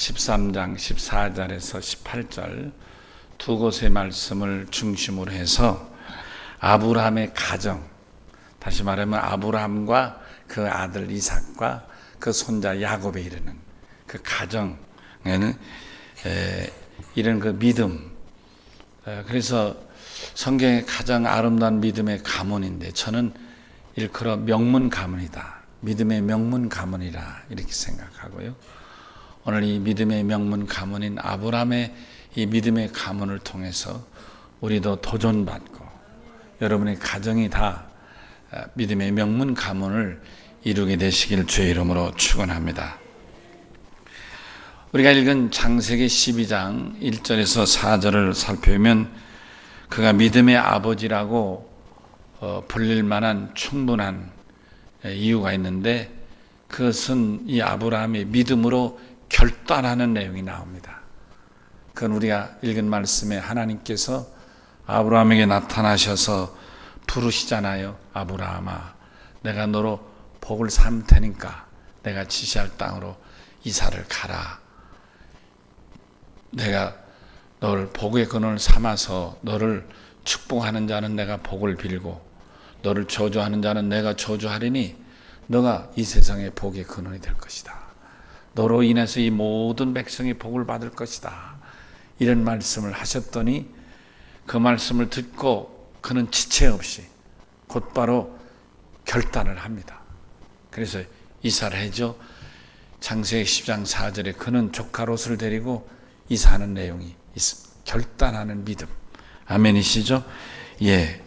13장 14절에서 18절 두 곳의 말씀을 중심으로 해서 아브라함의 가정, 다시 말하면 아브라함과 그 아들 이삭과 그 손자 야곱에 이르는 그 가정에는 이런 그 믿음, 그래서 성경의 가장 아름다운 믿음의 가문인데 저는 일컬어 명문 가문이다, 믿음의 명문 가문이라 이렇게 생각하고요. 오늘 이 믿음의 명문 가문인 아브라함의 이 믿음의 가문을 통해서 우리도 도전받고 여러분의 가정이 다 믿음의 명문 가문을 이루게 되시길 주의 이름으로 축원합니다. 우리가 읽은 창세기 12장 1절에서 4절을 살펴보면 그가 믿음의 아버지라고 불릴 만한 충분한 이유가 있는데 그것은 이 아브라함의 믿음으로 결단하는 내용이 나옵니다. 그건 우리가 읽은 말씀에 하나님께서 아브라함에게 나타나셔서 부르시잖아요. 아브라함아, 내가 너로 복을 삼을 테니까 내가 지시할 땅으로 이사를 가라. 내가 너를 복의 근원을 삼아서 너를 축복하는 자는 내가 복을 빌고 너를 저주하는 자는 내가 저주하리니 너가 이 세상의 복의 근원이 될 것이다. 너로 인해서 이 모든 백성이 복을 받을 것이다. 이런 말씀을 하셨더니 그 말씀을 듣고 그는 지체 없이 곧바로 결단을 합니다. 그래서 이사를 해죠. 창세기 10장 4절에 그는 조카 롯을 데리고 이사하는 내용이 있습니다. 결단하는 믿음. 아멘이시죠? 예.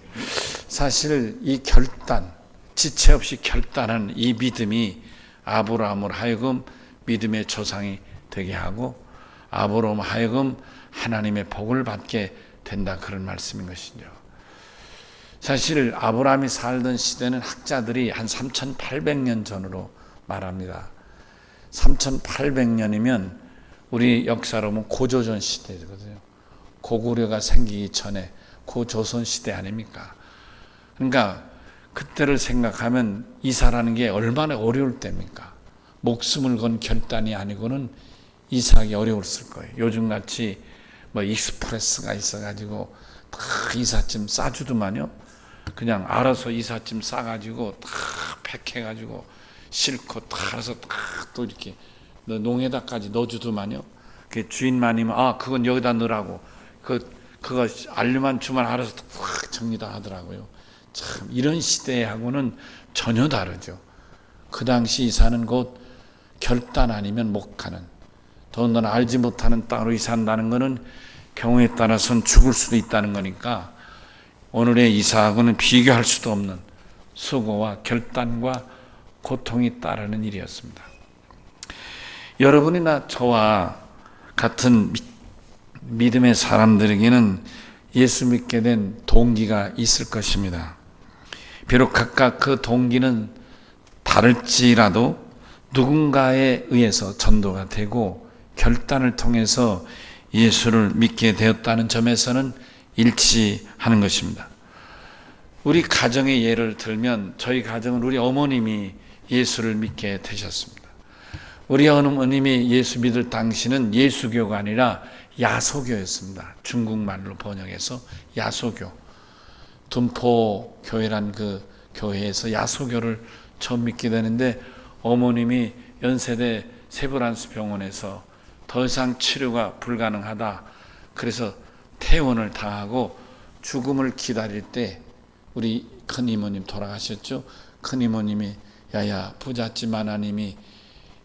사실 이 결단, 지체 없이 결단하는 이 믿음이 아브라함으로 하여금 믿음의 조상이 되게 하고 아브라함 하여금 하나님의 복을 받게 된다, 그런 말씀인 것이죠. 사실 아브라함이 살던 시대는 학자들이 한 3800년 전으로 말합니다. 3800년이면 우리 역사로 보면 고조선 시대거든요. 고구려가 생기기 전에 고조선 시대 아닙니까? 그러니까 그때를 생각하면 이사라는 게 얼마나 어려울 때입니까? 목숨을 건 결단이 아니고는 이사하기 어려웠을 거예요. 요즘같이 뭐 익스프레스가 있어가지고 다 이삿짐 싸주더만요. 그냥 알아서 이삿짐 싸가지고 다 팩해가지고 싣고 다 알아서 다 또 이렇게 농에다까지 넣어주더만요. 그 주인만이면 아 그건 여기다 넣으라고 그거 알려만 주면 알아서 다 정리 다 하더라고요. 참 이런 시대하고는 전혀 다르죠. 그 당시 이사는 곧 결단 아니면 못 가는, 더군다나 알지 못하는 땅으로 이사한다는 것은 경우에 따라서는 죽을 수도 있다는 거니까 오늘의 이사하고는 비교할 수도 없는 수고와 결단과 고통이 따르는 일이었습니다. 여러분이나 저와 같은 믿음의 사람들에게는 예수 믿게 된 동기가 있을 것입니다. 비록 각각 그 동기는 다를지라도 누군가에 의해서 전도가 되고 결단을 통해서 예수를 믿게 되었다는 점에서는 일치하는 것입니다. 우리 가정의 예를 들면 저희 가정은 우리 어머님이 예수를 믿게 되셨습니다. 우리 어머님이 예수 믿을 당시는 예수교가 아니라 야소교였습니다. 중국말로 번역해서 야소교. 둔포 교회란 그 교회에서 야소교를 처음 믿게 되는데 어머님이 연세대 세브란스 병원에서 더 이상 치료가 불가능하다. 그래서 퇴원을 당하고 죽음을 기다릴 때 우리 큰 이모님 돌아가셨죠. 큰 이모님이 야야 부잣집 하나님이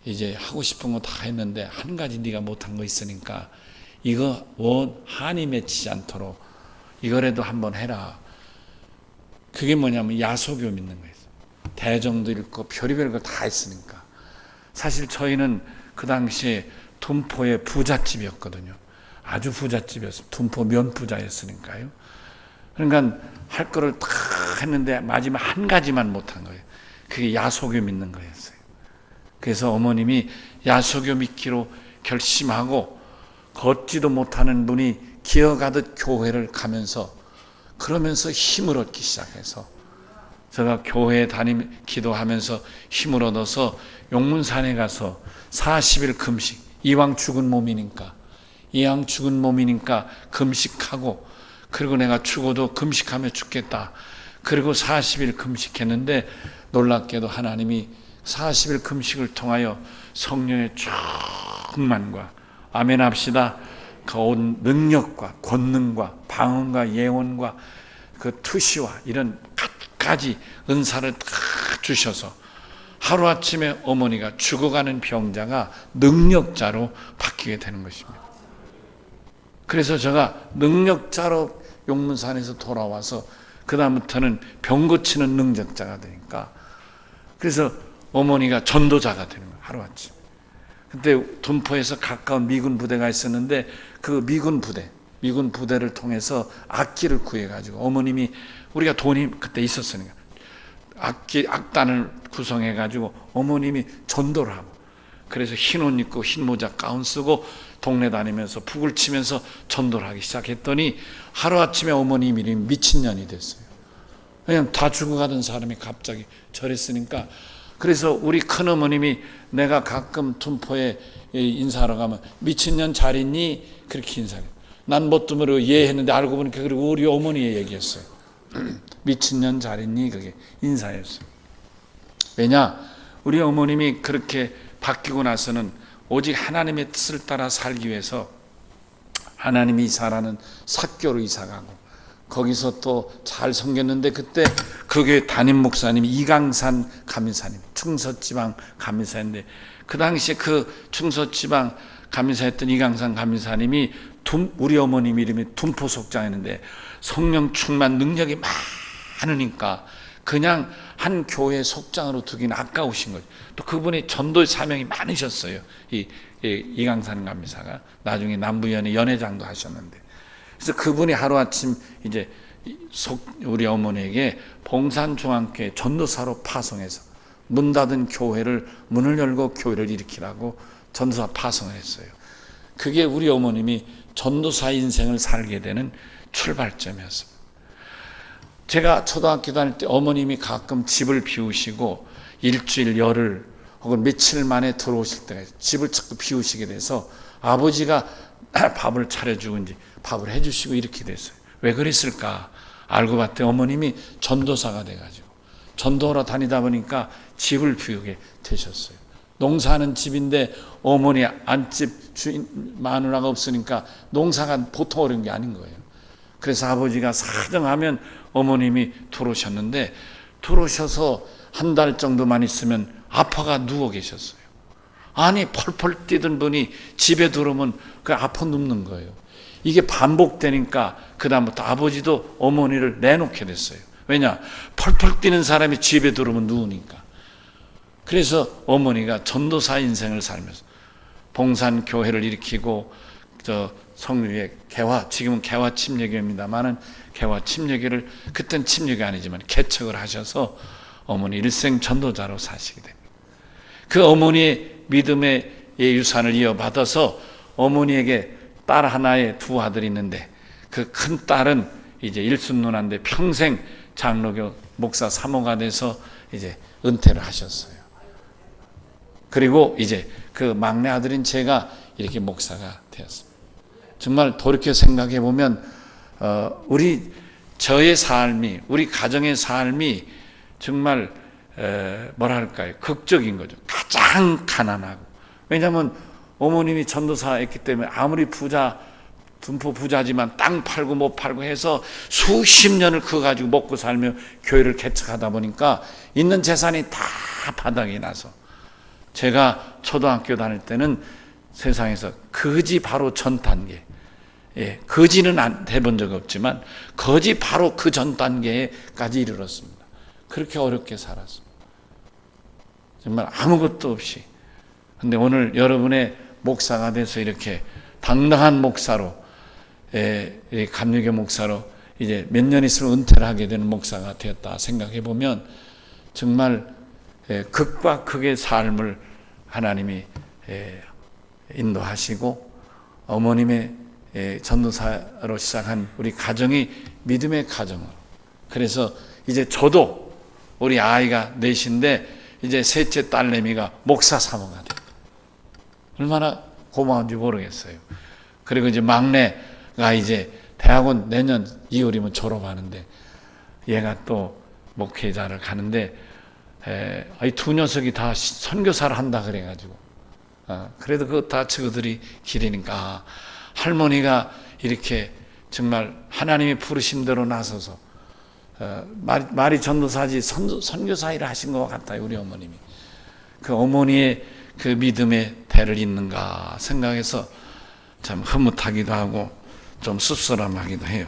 이제 하고 싶은 거 다 했는데 한 가지 네가 못한 거 있으니까 이거 원 한이 맺히지 않도록 이거라도 한번 해라. 그게 뭐냐면 야소교 믿는 거예요. 대정도 읽고 별의별 거 다 했으니까. 사실 저희는 그 당시에 둔포의 부잣집이었거든요. 아주 부잣집이었어요. 둔포 면부자였으니까요. 그러니까 할 거를 다 했는데 마지막 한 가지만 못한 거예요. 그게 야소교 믿는 거였어요. 그래서 어머님이 야소교 믿기로 결심하고 걷지도 못하는 분이 기어가듯 교회를 가면서 그러면서 힘을 얻기 시작해서 제가 교회에 기도하면서 힘을 얻어서 용문산에 가서 40일 금식, 이왕 죽은 몸이니까 금식하고, 그리고 내가 죽어도 금식하며 죽겠다. 그리고 40일 금식했는데 놀랍게도 하나님이 40일 금식을 통하여 성령의 충만과, 아멘 합시다, 그 온 능력과 권능과 방언과 예언과 그 투시와 이런 갖가지 은사를 다 주셔서 하루아침에 어머니가 죽어가는 병자가 능력자로 바뀌게 되는 것입니다. 그래서 제가 능력자로 용문산에서 돌아와서 그 다음부터는 병 고치는 능력자가 되니까, 그래서 어머니가 전도자가 되는 거예요. 하루아침. 그때 둔포에서 가까운 미군 부대가 있었는데 그 미군 부대를 통해서 악기를 구해가지고, 어머님이 우리가 돈이 그때 있었으니까 악단을 구성해가지고 어머님이 전도를 하고, 그래서 흰 옷 입고 흰 모자 가운 쓰고 동네 다니면서 북을 치면서 전도를 하기 시작했더니 하루아침에 어머님 이름이 미친년이 됐어요. 왜냐하면 다 죽어가던 사람이 갑자기 저랬으니까. 그래서 우리 큰어머님이 내가 가끔 둔포에 인사하러 가면 미친년 잘 있니? 그렇게 인사해요. 난 뭣도 예 했는데 알고 보니까 그리고 우리 어머니의 얘기였어요. 미친년 잘 있니? 그게 인사였어요. 왜냐? 우리 어머님이 그렇게 바뀌고 나서는 오직 하나님의 뜻을 따라 살기 위해서 하나님이 이사라는 사교로 이사가고, 거기서 또 잘 섬겼는데 그때 그 교회 담임 목사님이 이강산 감리사님, 충서지방 감리사인데 그 당시에 그 충서지방 감리사였던 이강산 감리사님이 우리 어머님 이름이 둔포 속장이었는데 성령 충만 능력이 많으니까 그냥 한 교회 속장으로 두기는 아까우신 거죠. 또 그분이 전도 사명이 많으셨어요. 이강산 감리사가 나중에 남부연의 연회장도 하셨는데, 그래서 그분이 하루아침 이제 우리 어머니에게 봉산중앙교회 전도사로 파송해서 문 닫은 교회를 문을 열고 교회를 일으키라고 전도사 파송을 했어요. 그게 우리 어머님이 전도사 인생을 살게 되는 출발점이었습니다. 제가 초등학교 다닐 때 어머님이 가끔 집을 비우시고 일주일, 열흘 혹은 며칠 만에 들어오실 때가 집을 자꾸 비우시게 돼서 아버지가 밥을 차려주고 밥을 해주시고 이렇게 됐어요. 왜 그랬을까? 알고 봤더니 어머님이 전도사가 돼가지고 전도하러 다니다 보니까 집을 비우게 되셨어요. 농사하는 집인데 어머니 안집 주인 마누라가 없으니까 농사가 보통 어려운 게 아닌 거예요. 그래서 아버지가 사정하면 어머님이 들어오셨는데, 들어오셔서 한 달 정도만 있으면 아파가 누워 계셨어요. 아니 펄펄 뛰던 분이 집에 들어오면 그 아파 눕는 거예요. 이게 반복되니까 그 다음부터 아버지도 어머니를 내놓게 됐어요. 왜냐? 펄펄 뛰는 사람이 집에 들어오면 누우니까. 그래서 어머니가 전도사 인생을 살면서 봉산교회를 일으키고 성류의 개화, 지금은 개화 침례교회입니다만은 개화 침례교회를, 그땐 침례가 아니지만 개척을 하셔서 어머니 일생 전도자로 사시게 됩니다. 그 어머니의 믿음의 유산을 이어받아서 어머니에게 딸 하나에 두 아들이 있는데 그 큰 딸은 이제 일순 누나인데 평생 장로교 목사 사모가 돼서 이제 은퇴를 하셨어요. 그리고 이제 그 막내 아들인 제가 이렇게 목사가 되었습니다. 정말 돌이켜 생각해 보면 저의 삶이, 우리 가정의 삶이 정말 뭐랄까요, 극적인 거죠. 가장 가난하고. 왜냐하면 어머님이 전도사였기 때문에 아무리 둔포 부자지만 땅 팔고 못 팔고 해서 수십 년을 그거 가지고 먹고 살며 교회를 개척하다 보니까 있는 재산이 다 바닥이 나서, 제가 초등학교 다닐 때는 세상에서 거지 바로 전 단계, 거지는 안 해본 적 없지만 거지 바로 그 전 단계까지 이르렀습니다. 그렇게 어렵게 살았습니다. 정말 아무것도 없이. 근데 오늘 여러분의 목사가 돼서 이렇게 당당한 목사로, 감리교 목사로 이제 몇 년 있으면 은퇴를 하게 되는 목사가 되었다 생각해 보면 정말 극과 극의 삶을 하나님이 인도하시고 어머님의 전도사로 시작한 우리 가정이 믿음의 가정으로, 그래서 이제 저도 우리 아이가 넷인데 이제 셋째 딸내미가 목사 사모가 돼요. 얼마나 고마운지 모르겠어요. 그리고 이제 막내가 이제 대학원 내년 2월이면 졸업하는데 얘가 또 목회자를 가는데 이 두 녀석이 다 선교사를 한다 그래가지고 그래도 그거 다 저들이 기리니까 할머니가 이렇게 정말 하나님의 부르심대로 나서서 말이 전도사지 선교사 일을 하신 것 같아요. 우리 어머님이 그 어머니의 그 믿음의 대를 잇는가 생각해서 참 흐뭇하기도 하고 좀 씁쓸함하기도 해요.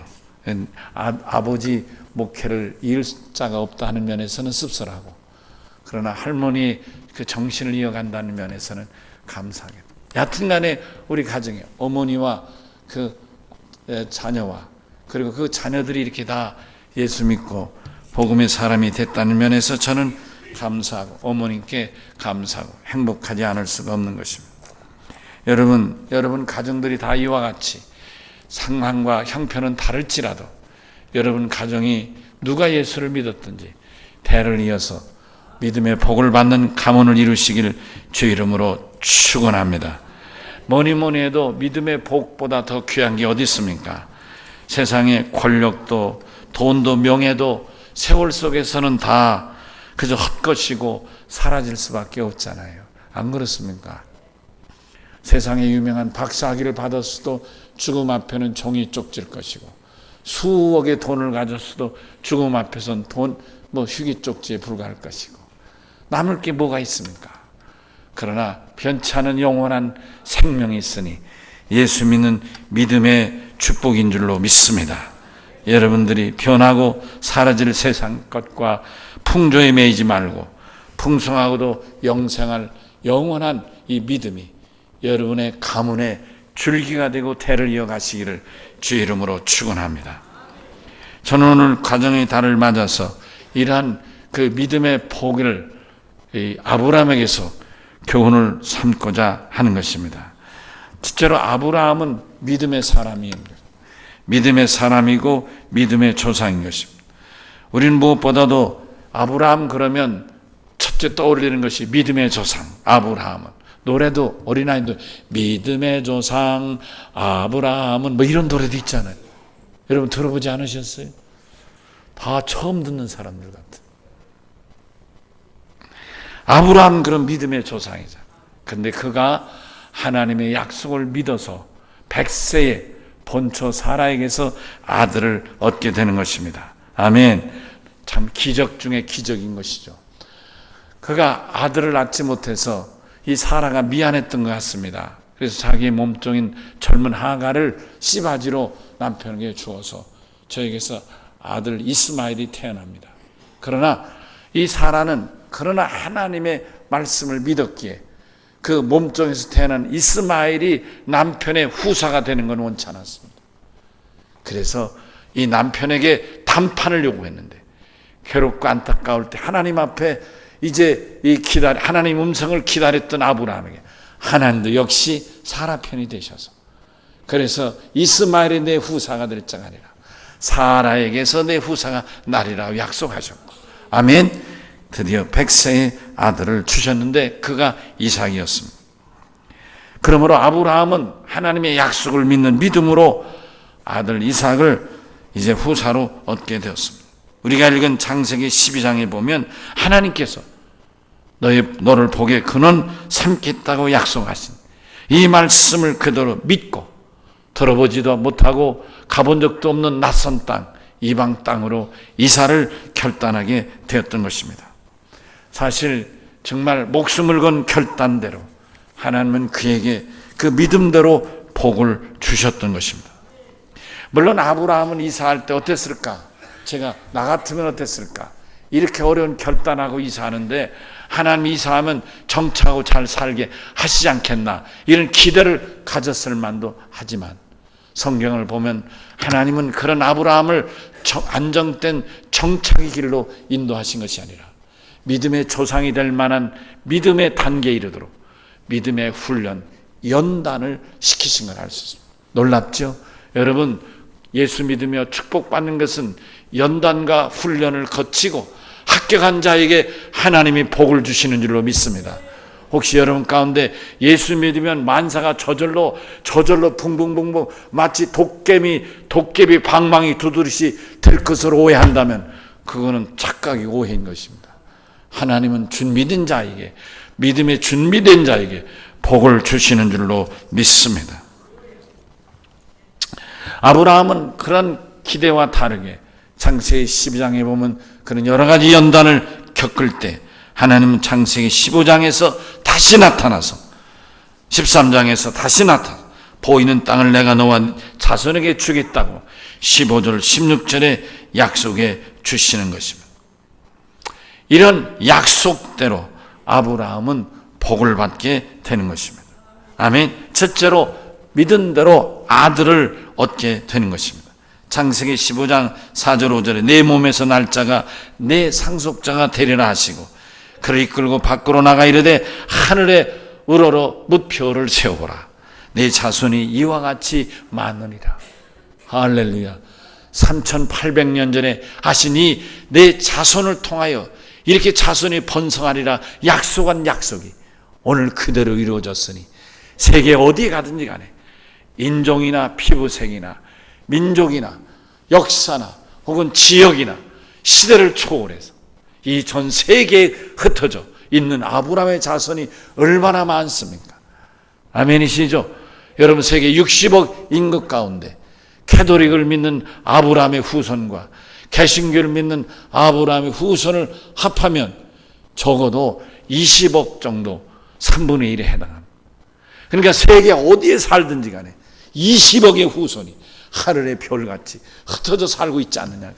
아버지 목회를 이을 자가 없다 하는 면에서는 씁쓸하고, 그러나 할머니 그 정신을 이어간다는 면에서는 감사하게. 여튼간에 우리 가정에 어머니와 그 자녀와 그리고 그 자녀들이 이렇게 다 예수 믿고 복음의 사람이 됐다는 면에서 저는 감사하고 어머님께 감사하고 행복하지 않을 수가 없는 것입니다. 여러분 가정들이 다 이와 같이 상황과 형편은 다를지라도 여러분 가정이 누가 예수를 믿었든지 대를 이어서 믿음의 복을 받는 가문을 이루시기를 주 이름으로 축원합니다. 뭐니 해도 믿음의 복보다 더 귀한 게 어디 있습니까? 세상의 권력도 돈도 명예도 세월 속에서는 다 그저 헛것이고 사라질 수밖에 없잖아요. 안 그렇습니까? 세상에 유명한 박사학위를 받았어도 죽음 앞에는 종이 쪽질 것이고, 수억의 돈을 가졌어도 죽음 앞에서는 휴기 쪽지에 불과할 것이고, 남을 게 뭐가 있습니까? 그러나 변치 않은 영원한 생명이 있으니 예수 믿는 믿음의 축복인 줄로 믿습니다. 여러분들이 변하고 사라질 세상 것과 풍조에 매이지 말고 풍성하고도 영생할 영원한 이 믿음이 여러분의 가문의 줄기가 되고 대를 이어가시기를 주 이름으로 축원합니다. 저는 오늘 가정의 달을 맞아서 이러한 그 믿음의 복을 아브라함에게서 교훈을 삼고자 하는 것입니다. 실제로 아브라함은 믿음의 사람입니다. 믿음의 사람이고 믿음의 조상인 것입니다. 우리는 무엇보다도 아브라함 그러면 첫째 떠올리는 것이 믿음의 조상 아브라함은. 노래도 어린아이도 믿음의 조상 아브라함은 이런 노래도 있잖아요. 여러분 들어보지 않으셨어요? 다 처음 듣는 사람들 같아요. 아브라함 그런 믿음의 조상이잖아요. 근데 그가 하나님의 약속을 믿어서 100세에 본처 사라에게서 아들을 얻게 되는 것입니다. 아멘. 참 기적 중에 기적인 것이죠. 그가 아들을 낳지 못해서 이 사라가 미안했던 것 같습니다. 그래서 자기의 몸종인 젊은 하가를 씨바지로 남편에게 주어서 저에게서 아들 이스마엘이 태어납니다. 그러나 이 사라는 하나님의 말씀을 믿었기에 그 몸종에서 태어난 이스마엘이 남편의 후사가 되는 건 원치 않았습니다. 그래서 이 남편에게 단판을 요구했는데 괴롭고 안타까울 때 하나님 앞에 이제 하나님 음성을 기다렸던 아브라함에게 하나님도 역시 사라 편이 되셔서, 그래서 이스마엘이 내 후사가 될 적 아니라 사라에게서 내 후사가 나리라고 약속하셨고, 아멘. 드디어 100세의 아들을 주셨는데 그가 이삭이었습니다. 그러므로 아브라함은 하나님의 약속을 믿는 믿음으로 아들 이삭을 이제 후사로 얻게 되었습니다. 우리가 읽은 창세기 12장에 보면 하나님께서 너를 복의 근원 삼겠다고 약속하신 이 말씀을 그대로 믿고 들어보지도 못하고 가본 적도 없는 낯선 땅, 이방 땅으로 이사를 결단하게 되었던 것입니다. 사실 정말 목숨을 건 결단대로 하나님은 그에게 그 믿음대로 복을 주셨던 것입니다. 물론 아브라함은 이사할 때 어땠을까? 나 같으면 어땠을까? 이렇게 어려운 결단하고 이사하는데 하나님 이사하면 정착하고 잘 살게 하시지 않겠나, 이런 기대를 가졌을 만도 하지만 성경을 보면 하나님은 그런 아브라함을 안정된 정착의 길로 인도하신 것이 아니라 믿음의 조상이 될 만한 믿음의 단계에 이르도록 믿음의 훈련, 연단을 시키신 걸 알 수 있습니다. 놀랍죠? 여러분, 예수 믿으며 축복받는 것은 연단과 훈련을 거치고 합격한 자에게 하나님이 복을 주시는 줄로 믿습니다. 혹시 여러분 가운데 예수 믿으면 만사가 저절로 붕붕붕붕 마치 도깨비 방망이 두드듯이 될 것으로 오해한다면 그거는 착각이 오해인 것입니다. 하나님은 준비된 자에게, 믿음에 준비된 자에게 복을 주시는 줄로 믿습니다. 아브라함은 그런 기대와 다르게 창세기 12장에 보면 그런 여러 가지 연단을 겪을 때 하나님은 창세기 15장에서 다시 나타나서 13장에서 다시 나타나 보이는 땅을 내가 너와 자손에게 주겠다고 15절 16절에 약속해 주시는 것입니다. 이런 약속대로 아브라함은 복을 받게 되는 것입니다. 아멘. 첫째로 믿은 대로 아들을 얻게 되는 것입니다. 창세기 15장 4절 5절에 내 몸에서 날 자가 내 상속자가 되리라 하시고 그를 이끌고 밖으로 나가 이르되 하늘에 우러러 무표를 세우라. 내 자손이 이와 같이 많으리라. 할렐루야. 3800년 전에 하시니 내 자손을 통하여 이렇게 자손이 번성하리라 약속한 약속이 오늘 그대로 이루어졌으니 세계 어디에 가든지 간에 인종이나 피부색이나 민족이나 역사나 혹은 지역이나 시대를 초월해서 이 전 세계에 흩어져 있는 아브라함의 자손이 얼마나 많습니까? 아멘이시죠? 여러분 세계 60억 인구 가운데 캐톨릭을 믿는 아브라함의 후손과 개신교를 믿는 아브라함의 후손을 합하면 적어도 20억 정도 3분의 1에 해당합니다. 그러니까 세계 어디에 살든지 간에 20억의 후손이 하늘의 별같이 흩어져 살고 있지 않느냐.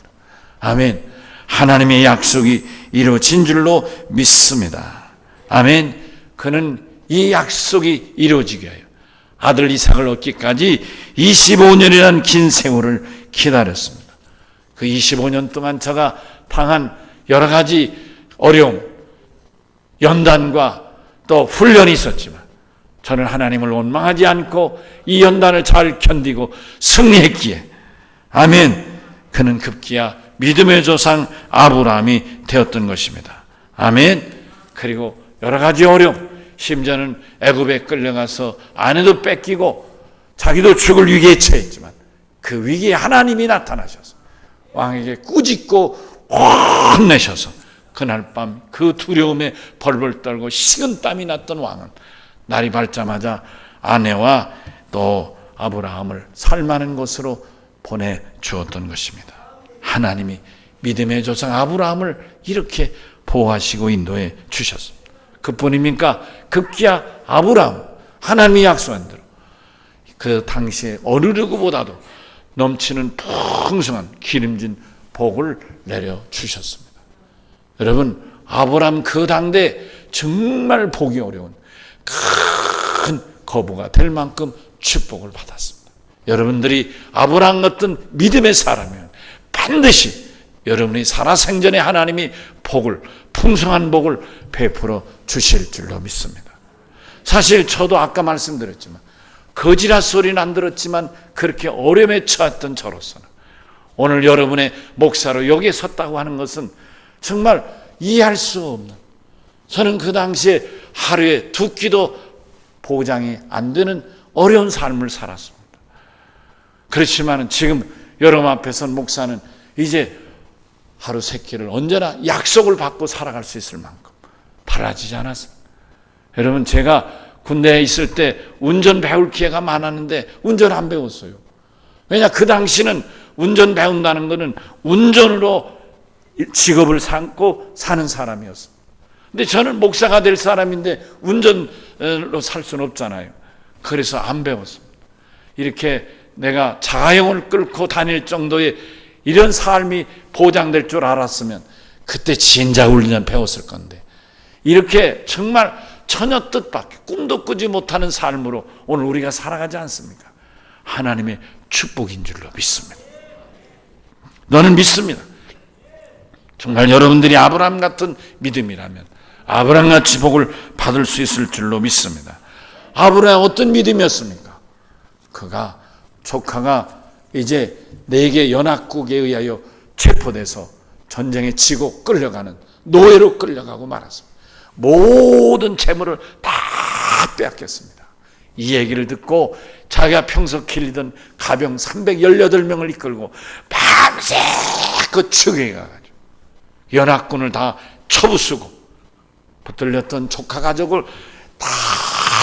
아멘. 하나님의 약속이 이루어진 줄로 믿습니다. 아멘. 그는 이 약속이 이루어지게 하여 아들 이삭을 얻기까지 25년이라는 긴 세월을 기다렸습니다. 그 25년 동안 저가 당한 여러 가지 어려움, 연단과 또 훈련이 있었지만 저는 하나님을 원망하지 않고 이 연단을 잘 견디고 승리했기에 아멘. 그는 급기야 믿음의 조상 아브라함이 되었던 것입니다. 아멘. 그리고 여러 가지 어려움, 심지어는 애굽에 끌려가서 아내도 뺏기고 자기도 죽을 위기에 처했지만 그 위기에 하나님이 나타나셔서 왕에게 꾸짖고 혼내셔서 그날 밤 그 두려움에 벌벌 떨고 식은땀이 났던 왕은 날이 밝자마자 아내와 또 아브라함을 살만한 곳으로 보내주었던 것입니다. 하나님이 믿음의 조상 아브라함을 이렇게 보호하시고 인도해 주셨습니다. 그뿐입니까? 급기야 아브라함, 하나님이 약속한 대로 그 당시에 어느 누구보다도 넘치는 풍성한 기름진 복을 내려주셨습니다. 여러분, 아브라함 그 당대 정말 보기 어려운 큰 거부가 될 만큼 축복을 받았습니다. 여러분들이 아브라함 같은 믿음의 사람이면 반드시 여러분이 살아생전에 하나님이 복을, 풍성한 복을 베풀어 주실 줄로 믿습니다. 사실 저도 아까 말씀드렸지만 거지라 소리는 안 들었지만 그렇게 어려움에 처했던 저로서는 오늘 여러분의 목사로 여기에 섰다고 하는 것은 정말 이해할 수 없는, 저는 그 당시에 하루에 두 끼도 보장이 안 되는 어려운 삶을 살았습니다. 그렇지만 지금 여러분 앞에선 목사는 이제 하루 세 끼를 언제나 약속을 받고 살아갈 수 있을 만큼 달라지지 않았습니다. 여러분, 제가 군대에 있을 때 운전 배울 기회가 많았는데 운전 안 배웠어요. 왜냐, 그 당시는 운전 배운다는 것은 운전으로 직업을 삼고 사는 사람이었습니다. 근데 저는 목사가 될 사람인데 운전으로 살 수는 없잖아요. 그래서 안 배웠습니다. 이렇게 내가 자가용을 끌고 다닐 정도의 이런 삶이 보장될 줄 알았으면 그때 진짜 훈련 배웠을 건데, 이렇게 정말 처녀 뜻밖의 꿈도 꾸지 못하는 삶으로 오늘 우리가 살아가지 않습니까? 하나님의 축복인 줄로 믿습니다. 너는 믿습니다. 정말 여러분들이 아브라함 같은 믿음이라면 아브라함같이 복을 받을 수 있을 줄로 믿습니다. 아브라함 어떤 믿음이었습니까? 그가 조카가 이제 4개 연합국에 의하여 체포돼서 전쟁에 지고 끌려가는 노예로 끌려가고 말았습니다. 모든 재물을 다 빼앗겼습니다. 이 얘기를 듣고 자기가 평소 길리던 가병 318명을 이끌고 밤새 그 추격에 가가지고 연합군을 다 쳐부수고 붙들렸던 조카 가족을 다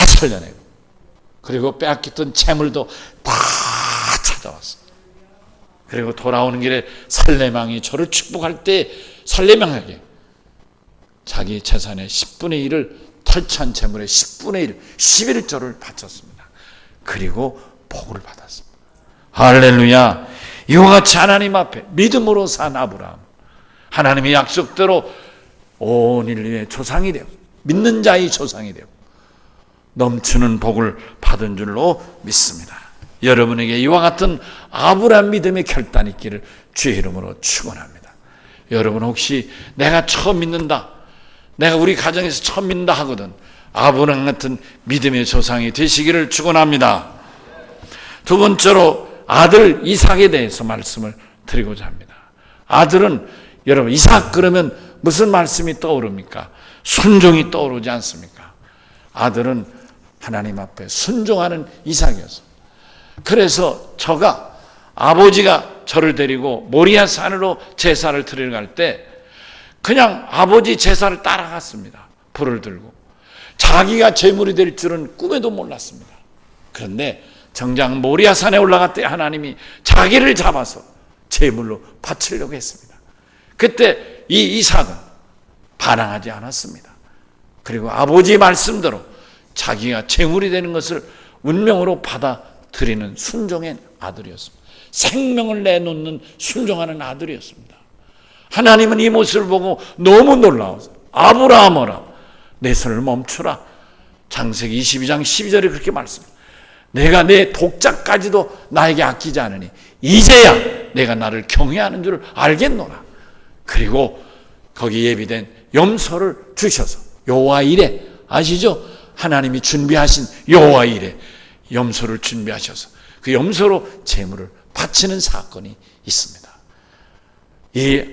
살려내고, 그리고 빼앗겼던 재물도 다 찾아왔어요. 그리고 돌아오는 길에 살레망이 저를 축복할 때 살레망에게 자기 재산의 10분의 1을, 털찬 재물의 10분의 1, 11조를 바쳤습니다. 그리고 복을 받았습니다. 할렐루야. 이와 같이 하나님 앞에 믿음으로 산 아브라함, 하나님의 약속대로 온 인류의 조상이 되고 믿는 자의 조상이 되고 넘치는 복을 받은 줄로 믿습니다. 여러분에게 이와 같은 아브라함 믿음의 결단이 있기를 주의 이름으로 축원합니다. 여러분 혹시 내가 처음 믿는다, 내가 우리 가정에서 처음 믿는다 하거든, 아브라함 같은 믿음의 조상이 되시기를 축원합니다. 두 번째로 아들 이삭에 대해서 말씀을 드리고자 합니다. 아들은, 여러분 이삭 그러면 무슨 말씀이 떠오릅니까? 순종이 떠오르지 않습니까? 아들은 하나님 앞에 순종하는 이삭이었습니다. 그래서 저가, 아버지가 저를 데리고 모리아 산으로 제사를 드리러 갈 때 그냥 아버지 제사를 따라갔습니다. 불을 들고. 자기가 제물이 될 줄은 꿈에도 몰랐습니다. 그런데 정작 모리아 산에 올라갈 때 하나님이 자기를 잡아서 제물로 바치려고 했습니다. 그때 이 이삭은 반항하지 않았습니다. 그리고 아버지 말씀대로 자기가 제물이 되는 것을 운명으로 받아들이는 순종의 아들이었습니다. 생명을 내놓는 순종하는 아들이었습니다. 하나님은 이 모습을 보고 너무 놀라워서 아브라함아 내 손을 멈추라. 창세기 22장 12절에 그렇게 말씀합니다. 내가 내 독자까지도 나에게 아끼지 않으니 이제야 내가 나를 경외하는 줄을 알겠노라. 그리고 거기 예비된 염소를 주셔서, 여호와 이레 아시죠? 하나님이 준비하신 여호와 이레 염소를 준비하셔서 그 염소로 제물을 바치는 사건이 있습니다. 이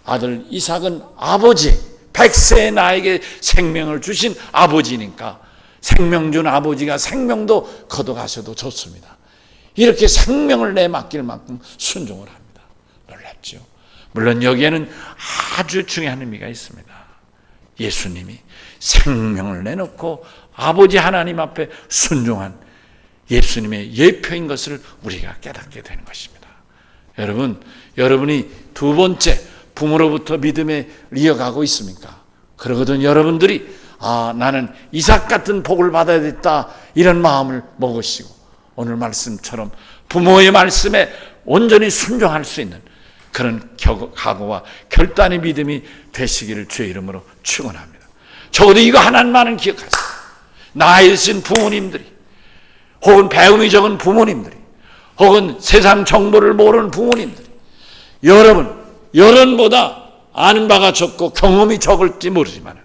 아들 이삭은 아버지, 100세의 나에게 생명을 주신 아버지니까 생명 준 아버지가 생명도 걷어가셔도 좋습니다. 이렇게 생명을 내맡길 만큼 순종을 합니다. 놀랍죠? 물론 여기에는 아주 중요한 의미가 있습니다. 예수님이 생명을 내놓고 아버지 하나님 앞에 순종한 예수님의 예표인 것을 우리가 깨닫게 되는 것입니다. 여러분, 여러분이 두 번째 부모로부터 믿음에 이어가고 있습니까? 그러거든 여러분들이 나는 이삭 같은 복을 받아야겠다 이런 마음을 먹으시고 오늘 말씀처럼 부모의 말씀에 온전히 순종할 수 있는 그런 각오와 결단의 믿음이 되시기를 주의 이름으로 축원합니다. 적어도 이거 하나만은 기억하세요. 나이 드신 부모님들이, 혹은 배움이 적은 부모님들이, 혹은 세상 정보를 모르는 부모님들이, 여러분보다 아는 바가 적고 경험이 적을지 모르지만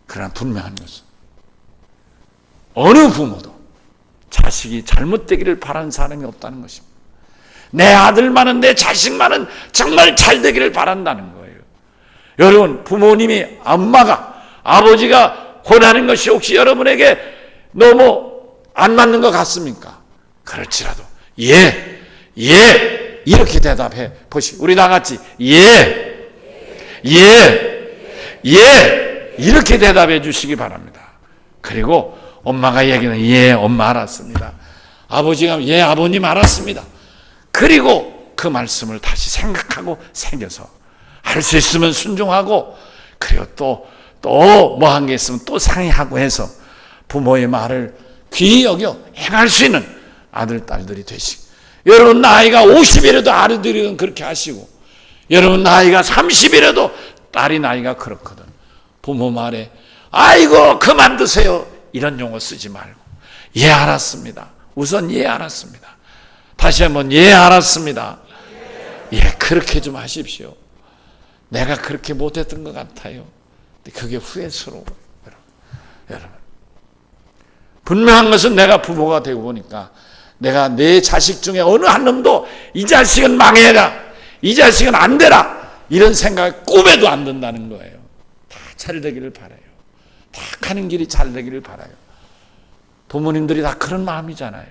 그러나 분명한 것은 어느 부모도 자식이 잘못되기를 바라는 사람이 없다는 것입니다. 내 아들만은, 내 자식만은 정말 잘 되기를 바란다는 거예요. 여러분, 부모님이, 엄마가, 아버지가 권하는 것이 혹시 여러분에게 너무 안 맞는 것 같습니까? 그렇지라도 예 이렇게 대답해 보시고, 우리 다 같이 예 이렇게 대답해 주시기 바랍니다. 그리고 엄마가 얘기는 예 엄마 알았습니다, 아버지가 예 아버님 알았습니다. 그리고 그 말씀을 다시 생각하고 새겨서 할 수 있으면 순종하고, 그리고 또 뭐 한 게 있으면 또 상의하고 해서 부모의 말을 귀히 여겨 행할 수 있는 아들, 딸들이 되시고, 여러분 나이가 50이라도 아들들은 그렇게 하시고, 여러분 나이가 30이라도 딸이 나이가 그렇거든, 부모 말에 아이고 그만두세요 이런 용어 쓰지 말고 예 알았습니다. 우선 예 알았습니다. 다시 한번 예 알았습니다. 예 그렇게 좀 하십시오. 내가 그렇게 못했던 것 같아요. 근데 그게 후회스러워요. 여러분, 분명한 것은 내가 부모가 되고 보니까 내가 내 자식 중에 어느 한 놈도 이 자식은 망해라, 이 자식은 안 되라 이런 생각이 꿈에도 안 든다는 거예요. 다 잘 되기를 바라요. 다 가는 길이 잘 되기를 바라요. 부모님들이 다 그런 마음이잖아요.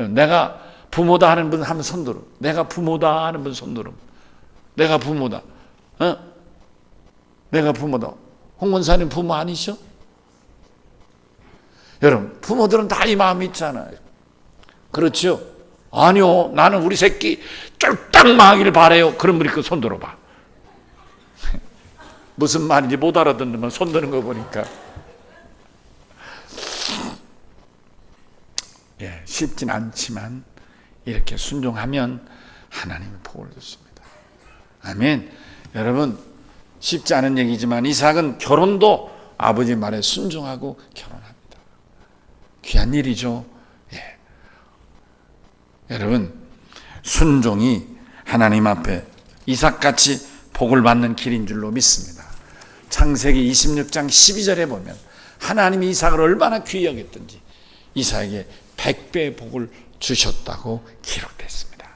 내가 부모다 하는 분 하면 손들어. 내가 부모다 하는 분 손들어. 내가 부모다. 내가 부모다. 홍 권사님 부모 아니셔? 여러분, 부모들은 다 이 마음이 있잖아요. 그렇죠? 아니요, 나는 우리 새끼 쫄딱 망하기를 바라요. 그런 분이 그 손 들어봐. 무슨 말인지 못 알아듣는 손 드는 거 보니까. 쉽진 않지만 이렇게 순종하면 하나님이 복을 주십니다. 아멘. 여러분, 쉽지 않은 얘기지만 이삭은 결혼도 아버지 말에 순종하고 결혼합니다. 귀한 일이죠. 여러분, 순종이 하나님 앞에 이삭같이 복을 받는 길인 줄로 믿습니다. 창세기 26장 12절에 보면 하나님이 이삭을 얼마나 귀히 여겼던지 이삭에게 100배의 복을 주셨다고 기록됐습니다.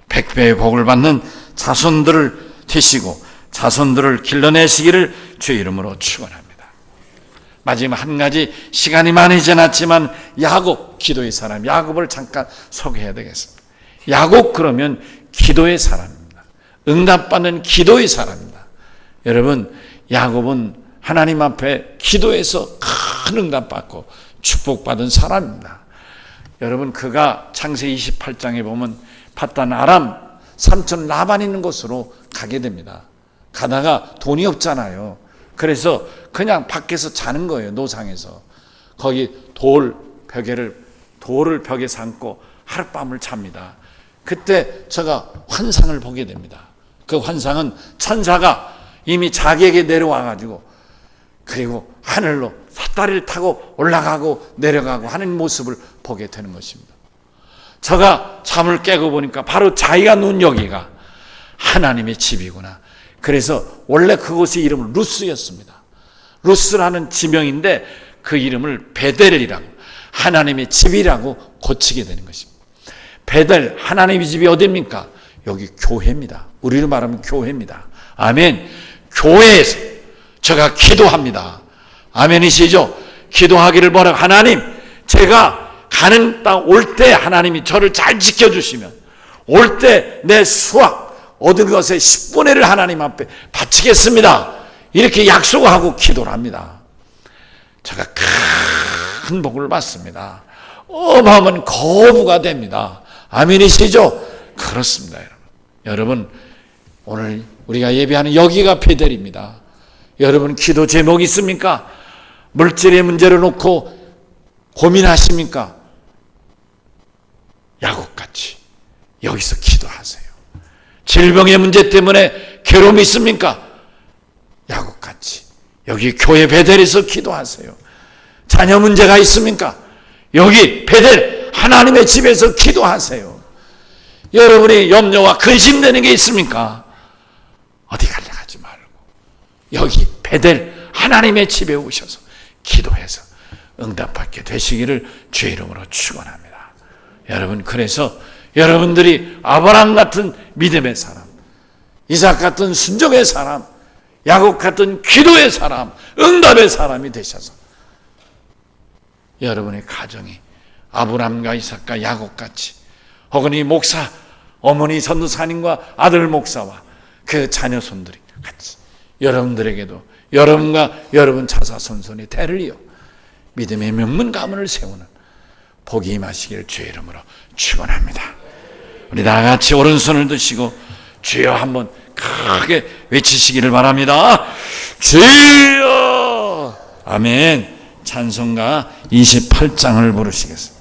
100배의 복을 받는 자손들을 되시고 자손들을 길러내시기를 주의 이름으로 축원합니다. 마지막 한 가지, 시간이 많이 지났지만 야곱, 기도의 사람 야곱을 잠깐 소개해야 되겠습니다. 야곱 그러면 기도의 사람입니다. 응답받는 기도의 사람입니다. 여러분, 야곱은 하나님 앞에 기도해서 큰 응답받고 축복받은 사람입니다. 여러분, 그가 창세기 28장에 보면 밧단 아람 삼촌 라반 있는 곳으로 가게 됩니다. 가다가 돈이 없잖아요. 그래서 그냥 밖에서 자는 거예요. 노상에서. 거기 돌을 벽에 삼고 하룻밤을 잡니다. 그때 제가 환상을 보게 됩니다. 그 환상은 천사가 이미 자기에게 내려와가지고 그리고 하늘로 삿다리를 타고 올라가고 내려가고 하는 모습을 보게 되는 것입니다. 제가 잠을 깨고 보니까 바로 자기가 누운 여기가 하나님의 집이구나. 그래서 원래 그곳의 이름은 루스였습니다. 루스라는 지명인데 그 이름을 베델이라고, 하나님의 집이라고 고치게 되는 것입니다. 베델, 하나님의 집이 어디입니까? 여기 교회입니다. 우리로 말하면 교회입니다. 아멘. 교회에서 제가 기도합니다. 아멘이시죠? 기도하기를 바라고, 하나님, 제가 가는 땅 올 때 하나님이 저를 잘 지켜주시면 올 때 내 수확 얻은 것의 10분의 1을 하나님 앞에 바치겠습니다. 이렇게 약속하고 기도를 합니다. 제가 큰 복을 받습니다. 어마어마한 거부가 됩니다. 아멘이시죠? 그렇습니다. 여러분, 오늘 우리가 예배하는 여기가 베델입니다. 여러분, 기도 제목이 있습니까? 물질의 문제를 놓고 고민하십니까? 야곱같이 여기서 기도하세요. 질병의 문제 때문에 괴로움이 있습니까? 야곱같이 여기 교회 베델에서 기도하세요. 자녀 문제가 있습니까? 여기 베델 하나님의 집에서 기도하세요. 여러분이 염려와 근심되는 게 있습니까? 어디 가려 하지 말고 여기 베델 하나님의 집에 오셔서 기도해서 응답받게 되시기를 주의 이름으로 축원합니다. 여러분, 그래서 여러분들이 아브라함 같은 믿음의 사람, 이삭 같은 순종의 사람, 야곱 같은 기도의 사람, 응답의 사람이 되셔서 여러분의 가정이 아브라함과 이삭과 야곱같이, 혹은 이 목사, 어머니 전도사님과 아들 목사와 그 자녀손들이 같이 여러분들에게도 여러분과 여러분 자손손의 대를 이어 믿음의 명문 가문을 세우는 복이 임하시기를 주의 이름으로 축원합니다. 우리 다 같이 오른손을 드시고 주여 한번 크게 외치시기를 바랍니다. 주여! 아멘. 찬송가 28장을 부르시겠습니다.